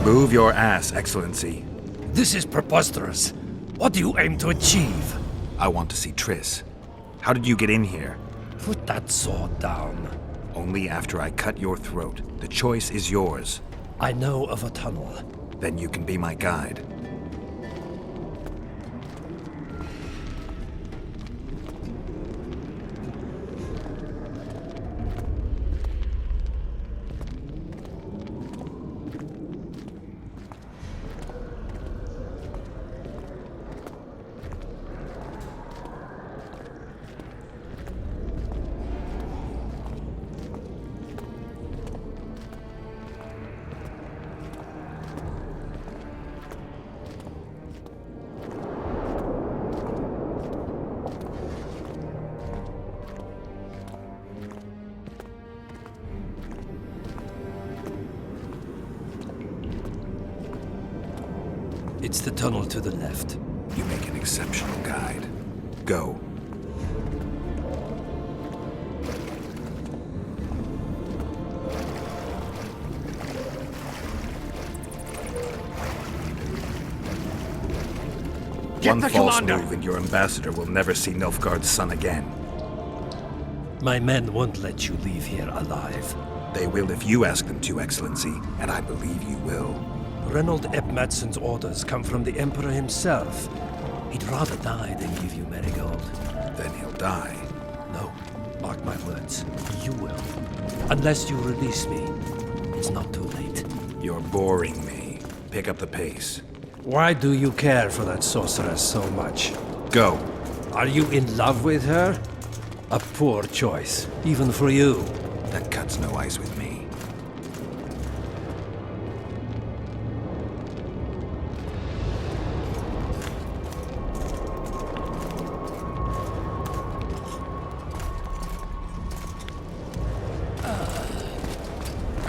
Move your ass, Excellency. This is preposterous. What do you aim to achieve? I want to see Triss. How did you get in here? Put that sword down. Only after I cut your throat. The choice is yours. I know of a tunnel. Then you can be my guide. It's the tunnel to the left. You make an exceptional guide. Go. One false move and your ambassador will never see Nilfgaard's son again. My men won't let you leave here alive. They will if you ask them to, Excellency, and I believe you will. Renuald Ep Matsen's orders come from the Emperor himself. He'd rather die than give you Merigold. Then he'll die. No, mark my words. You will. Unless you release me, it's not too late. You're boring me. Pick up the pace. Why do you care for that sorceress so much? Go. Are you in love with her? A poor choice, even for you. That cuts no ice with me.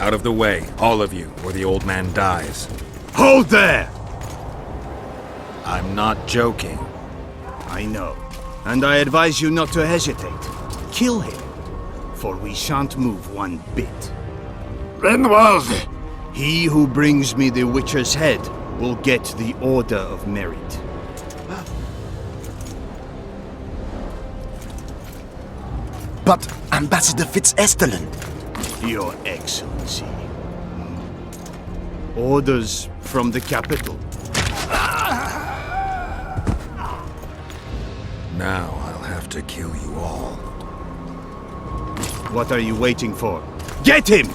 Out of the way, all of you, or the old man dies. Hold there! I'm not joking. I know, and I advise you not to hesitate. Kill him, for we shan't move one bit. Renuald! He who brings me the Witcher's head will get the Order of Merit. But Ambassador Fitz-Oesterlen... Your Excellency. Orders from the capital. Now I'll have to kill you all. What are you waiting for? Get him!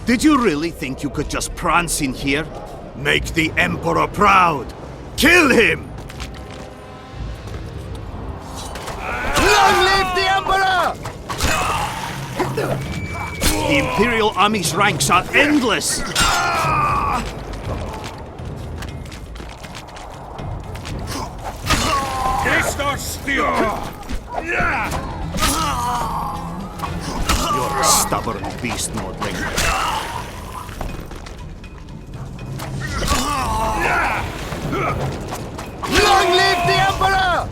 Did you really think you could just prance in here? Make the Emperor proud! Kill him! Long live the Emperor! The Imperial Army's ranks are endless! fitz-oesterlen! You're a stubborn beast, Nordling. Long live the Emperor!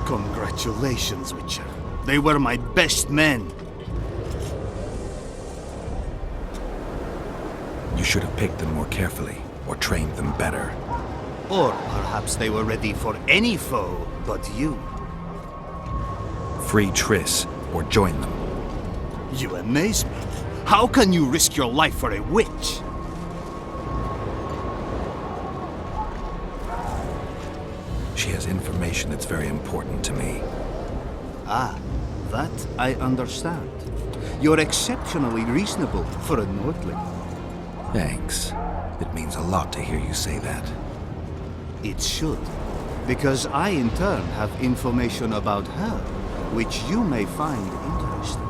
Congratulations, Witcher. They were my best men. You should have picked them more carefully, or trained them better. Or perhaps they were ready for any foe but you. Free Triss, or join them. You amaze me. How can you risk your life for a witch? She has information that's very important to me. Ah, that I understand. You're exceptionally reasonable for a Nordling. Thanks. It means a lot to hear you say that. It should, because I in turn have information about her, which you may find interesting.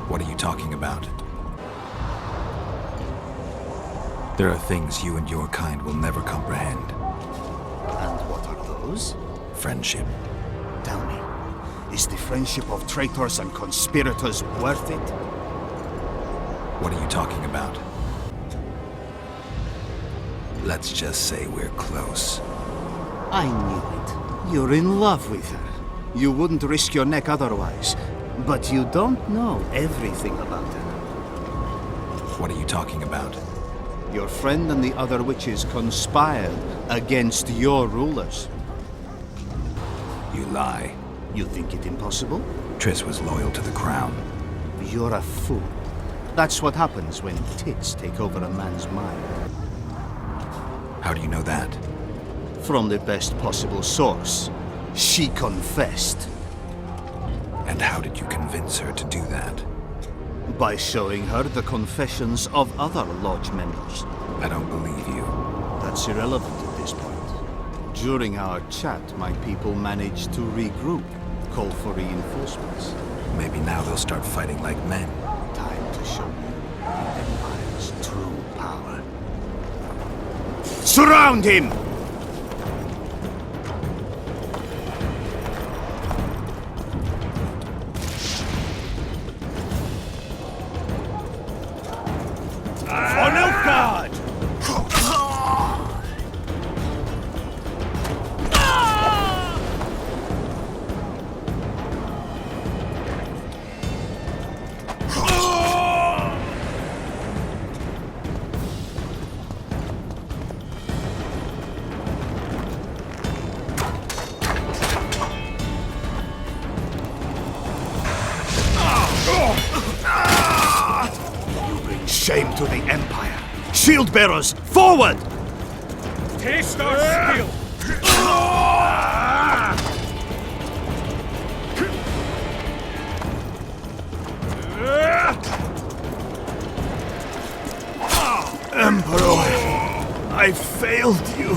What are you talking about? There are things you and your kind will never comprehend. And what are those? Friendship. Tell me, is the friendship of traitors and conspirators worth it? What are you talking about? Let's just say we're close. I knew it. You're in love with her. You wouldn't risk your neck otherwise. But you don't know everything about her. What are you talking about? Your friend and the other witches conspired against your rulers. You lie. You think it impossible? Triss was loyal to the crown. You're a fool. That's what happens when tits take over a man's mind. How do you know that? From the best possible source. She confessed. And how did you convince her to do that? By showing her the confessions of other lodge members. I don't believe you. That's irrelevant at this point. During our chat, my people managed to regroup, call for reinforcements. Maybe now they'll start fighting like men. Time to show you the Empire's true power. Surround him! For Nilfgaard! Shame to the Empire! Shield bearers, forward! Taste our skill! Emperor, I failed you.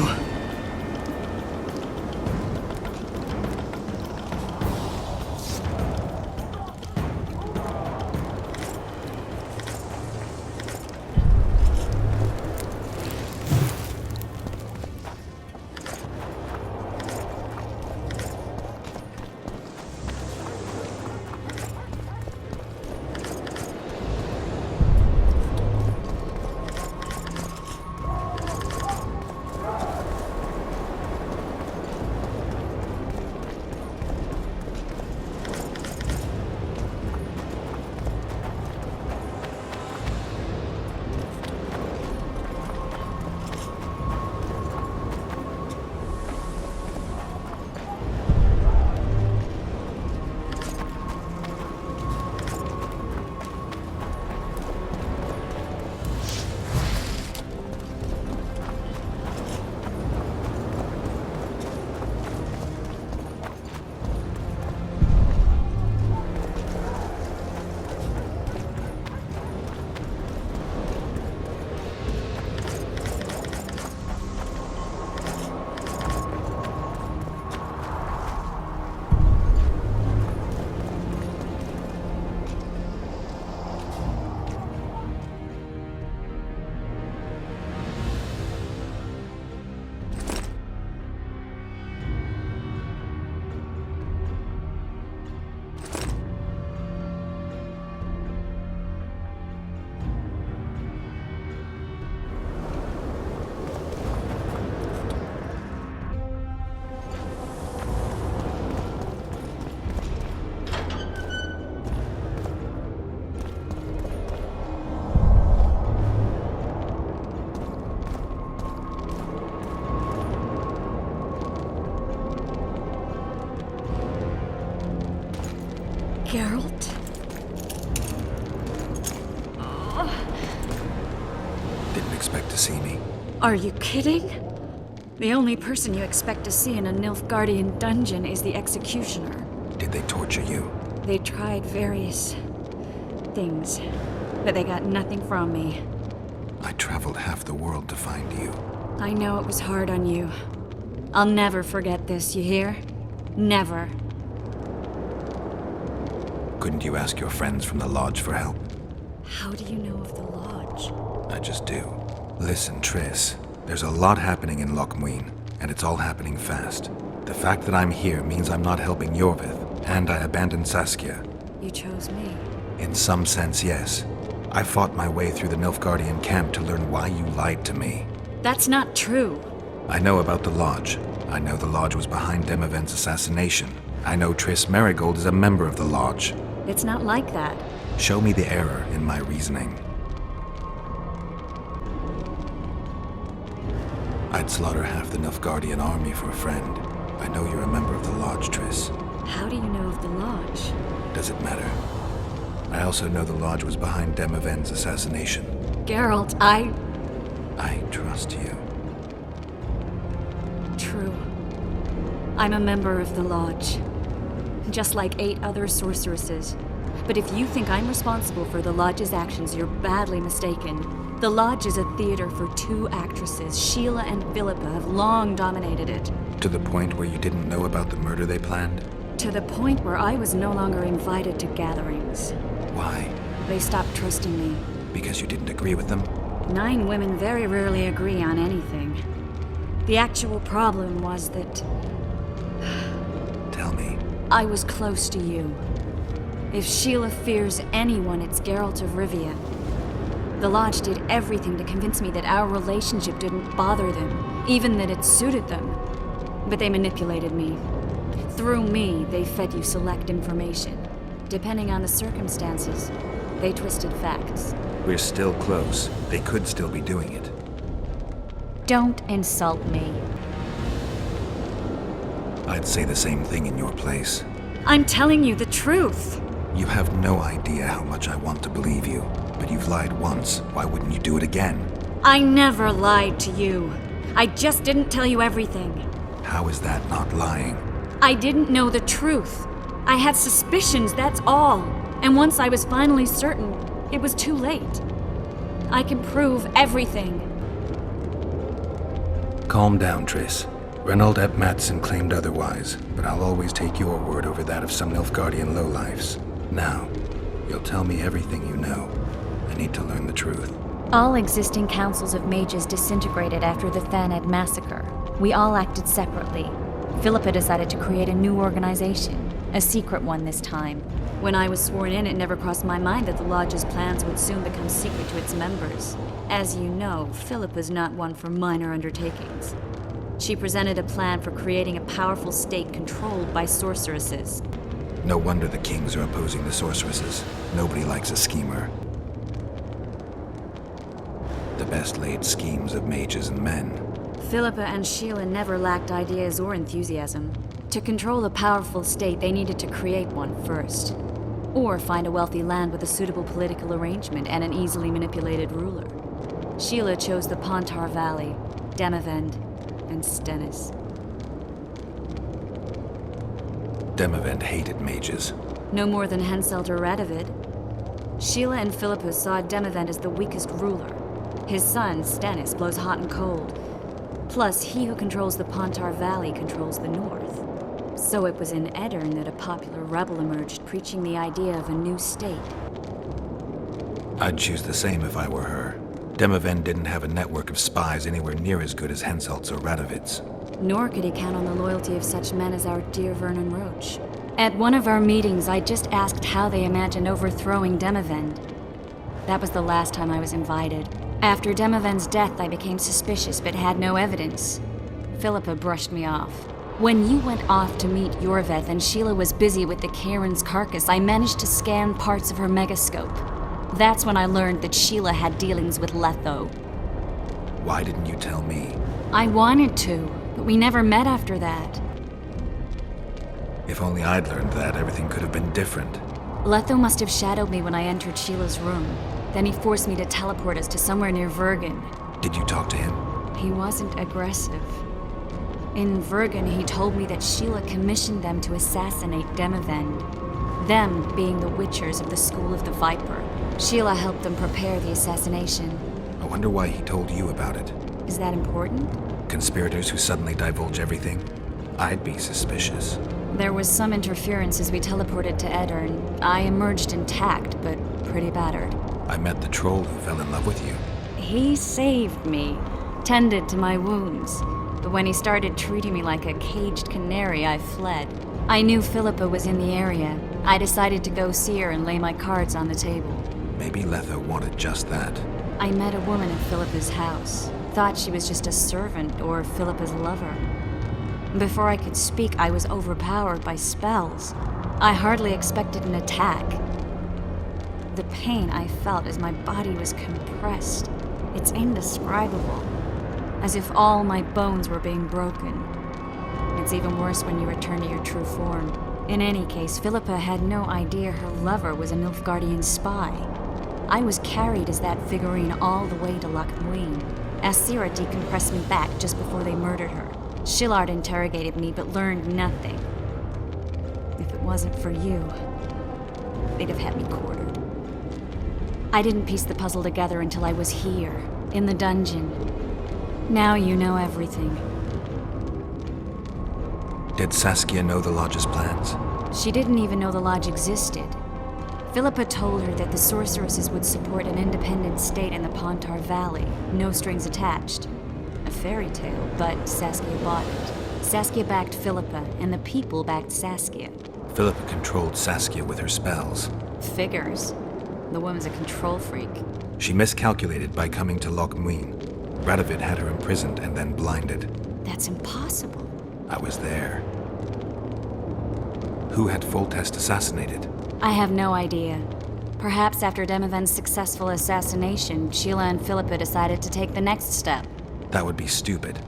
to see me. Are you kidding? The only person you expect to see in a Nilfgaardian dungeon is the executioner. Did they torture you? They tried various things, but they got nothing from me. I traveled half the world to find you. I know it was hard on you. I'll never forget this, you hear? Never. Couldn't you ask your friends from the Lodge for help? How do you know of the Lodge? I just do. Listen, Triss. There's a lot happening in Lochmuin, and it's all happening fast. The fact that I'm here means I'm not helping Yorvith, and I abandoned Saskia. You chose me. In some sense, yes. I fought my way through the Nilfgaardian camp to learn why you lied to me. That's not true. I know about the Lodge. I know the Lodge was behind Demavend's assassination. I know Triss Merigold is a member of the Lodge. It's not like that. Show me the error in my reasoning. I'd slaughter half the Nilfgaardian army for a friend. I know you're a member of the Lodge, Triss. How do you know of the Lodge? Does it matter? I also know the Lodge was behind Demavend's assassination. Geralt, I trust you. True. I'm a member of the Lodge. Just like 8 other sorceresses. But if you think I'm responsible for the Lodge's actions, you're badly mistaken. The Lodge is a theater for 2 actresses. Sheila and Philippa have long dominated it. To the point where you didn't know about the murder they planned? To the point where I was no longer invited to gatherings. Why? They stopped trusting me. Because you didn't agree with them? 9 women very rarely agree on anything. The actual problem was that Tell me. I was close to you. If Sheila fears anyone, it's Geralt of Rivia. The Lodge did everything to convince me that our relationship didn't bother them, even that it suited them. But they manipulated me. Through me, they fed you select information. Depending on the circumstances, they twisted facts. We're still close. They could still be doing it. Don't insult me. I'd say the same thing in your place. I'm telling you the truth. You have no idea how much I want to believe you. But you've lied once. Why wouldn't you do it again? I never lied to you. I just didn't tell you everything. How is that not lying? I didn't know the truth. I had suspicions, that's all. And once I was finally certain, it was too late. I can prove everything. Calm down, Triss. Renuald ep Matsen claimed otherwise, but I'll always take your word over that of some Nilfgaardian lowlifes. Now, you'll tell me everything you know. I need to learn the truth. All existing councils of mages disintegrated after the Thaned massacre. We all acted separately. Philippa decided to create a new organization, a secret one this time. When I was sworn in, it never crossed my mind that the Lodge's plans would soon become secret to its members. As you know, Philippa's not one for minor undertakings. She presented a plan for creating a powerful state controlled by sorceresses. No wonder the kings are opposing the sorceresses. Nobody likes a schemer. The best laid schemes of mages and men. Philippa and Sheila never lacked ideas or enthusiasm. To control a powerful state, they needed to create one first. Or find a wealthy land with a suitable political arrangement and an easily manipulated ruler. Sheila chose the Pontar Valley, Demavend, and Stennis. Demavend hated mages. No more than Henselt or Radovid. Sheila and Philippa saw Demavend as the weakest ruler. His son, Stennis, blows hot and cold. Plus, he who controls the Pontar Valley controls the north. So it was in Edirn that a popular rebel emerged, preaching the idea of a new state. I'd choose the same if I were her. Demavend didn't have a network of spies anywhere near as good as Henselt's or Radovid's. Nor could he count on the loyalty of such men as our dear Vernon Roach. At one of our meetings, I just asked how they imagined overthrowing Demavend. That was the last time I was invited. After Demavend's death, I became suspicious but had no evidence. Philippa brushed me off. When you went off to meet Yorvith and Sheila was busy with the Karen's carcass, I managed to scan parts of her megascope. That's when I learned that Sheila had dealings with Letho. Why didn't you tell me? I wanted to, but we never met after that. If only I'd learned that, everything could have been different. Letho must have shadowed me when I entered Sheila's room. Then he forced me to teleport us to somewhere near Vergen. Did you talk to him? He wasn't aggressive. In Vergen, he told me that Sheila commissioned them to assassinate Demavend. Them being the Witchers of the School of the Viper. Sheila helped them prepare the assassination. I wonder why he told you about it. Is that important? Conspirators who suddenly divulge everything? I'd be suspicious. There was some interference as we teleported to Edirn. I emerged intact, but pretty battered. I met the troll who fell in love with you. He saved me, tended to my wounds. But when he started treating me like a caged canary, I fled. I knew Philippa was in the area. I decided to go see her and lay my cards on the table. Maybe Letho wanted just that. I met a woman at Philippa's house. Thought she was just a servant or Philippa's lover. Before I could speak, I was overpowered by spells. I hardly expected an attack. The pain I felt as my body was compressed, it's indescribable. As if all my bones were being broken. It's even worse when you return to your true form. In any case, Philippa had no idea her lover was a Nilfgaardian spy. I was carried as that figurine all the way to Loch Muin. Asira decompressed me back just before they murdered her. Shilard interrogated me but learned nothing. If it wasn't for you, they'd have had me quartered. I didn't piece the puzzle together until I was here, in the dungeon. Now you know everything. Did Saskia know the Lodge's plans? She didn't even know the Lodge existed. Philippa told her that the sorceresses would support an independent state in the Pontar Valley, no strings attached. A fairy tale, but Saskia bought it. Saskia backed Philippa, and the people backed Saskia. Philippa controlled Saskia with her spells. Figures. The woman's a control freak. She miscalculated by coming to Loch Muin. Radovid had her imprisoned and then blinded. That's impossible. I was there. Who had Foltest assassinated? I have no idea. Perhaps after Demavend's successful assassination, Sheila and Philippa decided to take the next step. That would be stupid.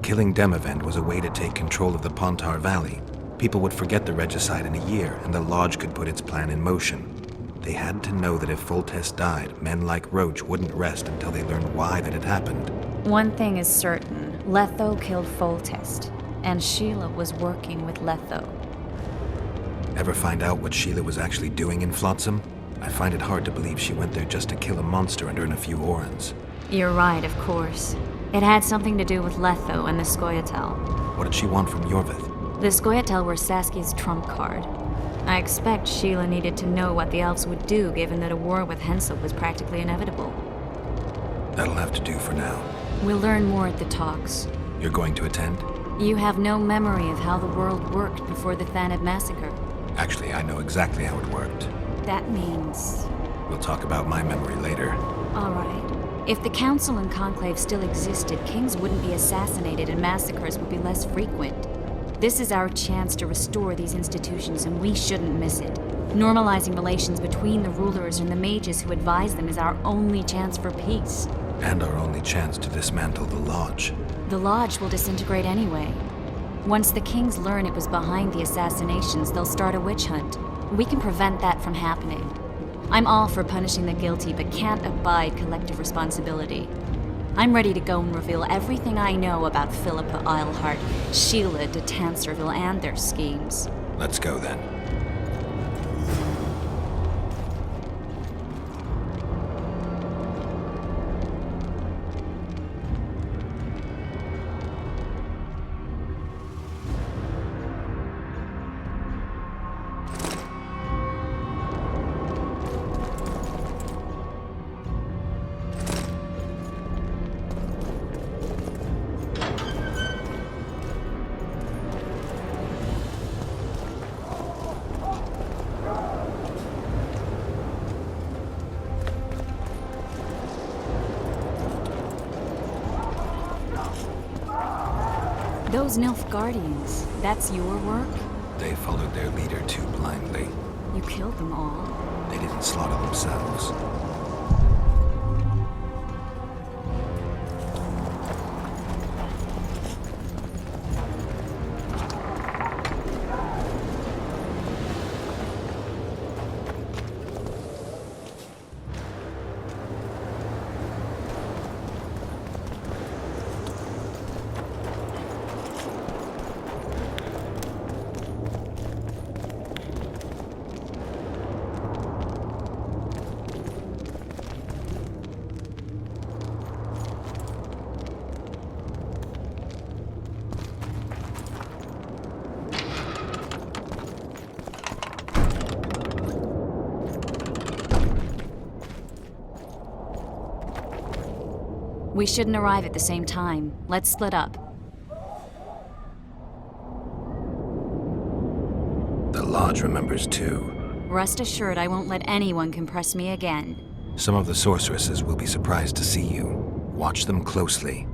Killing Demavend was a way to take control of the Pontar Valley. People would forget the regicide in a year, and the Lodge could put its plan in motion. They had to know that if Foltest died, men like Roach wouldn't rest until they learned why that had happened. One thing is certain. Letho killed Foltest, and Sheila was working with Letho. Ever find out what Sheila was actually doing in Flotsam? I find it hard to believe she went there just to kill a monster and earn a few orans. You're right, of course. It had something to do with Letho and the Scoia'tael. What did she want from Yorvith? The Scoia'tael were Saskia's trump card. I expect Sheila needed to know what the elves would do given that a war with Hensel was practically inevitable. That'll have to do for now. We'll learn more at the talks. You're going to attend? You have no memory of how the world worked before the Thanad massacre. Actually, I know exactly how it worked. That means... We'll talk about my memory later. All right. If the Council and Conclave still existed, kings wouldn't be assassinated and massacres would be less frequent. This is our chance to restore these institutions, and we shouldn't miss it. Normalizing relations between the rulers and the mages who advise them is our only chance for peace. And our only chance to dismantle the Lodge. The Lodge will disintegrate anyway. Once the kings learn it was behind the assassinations, they'll start a witch hunt. We can prevent that from happening. I'm all for punishing the guilty, but can't abide collective responsibility. I'm ready to go and reveal everything I know about Philippa Eilhart, Sheila de Tanserville, and their schemes. Let's go then. Those Nilfgaardians, that's your work? They followed their leader too blindly. You killed them all. They didn't slaughter themselves. We shouldn't arrive at the same time. Let's split up. The Lodge remembers too. Rest assured I won't let anyone compress me again. Some of the sorceresses will be surprised to see you. Watch them closely.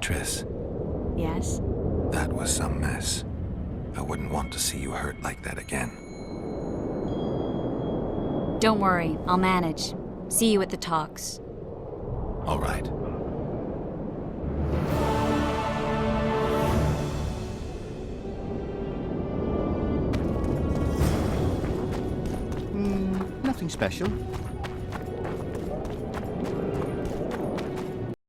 Triss, Yes? that was some mess. I wouldn't want to see you hurt like that again. Don't worry, I'll manage. See you at the talks. All right. Nothing special.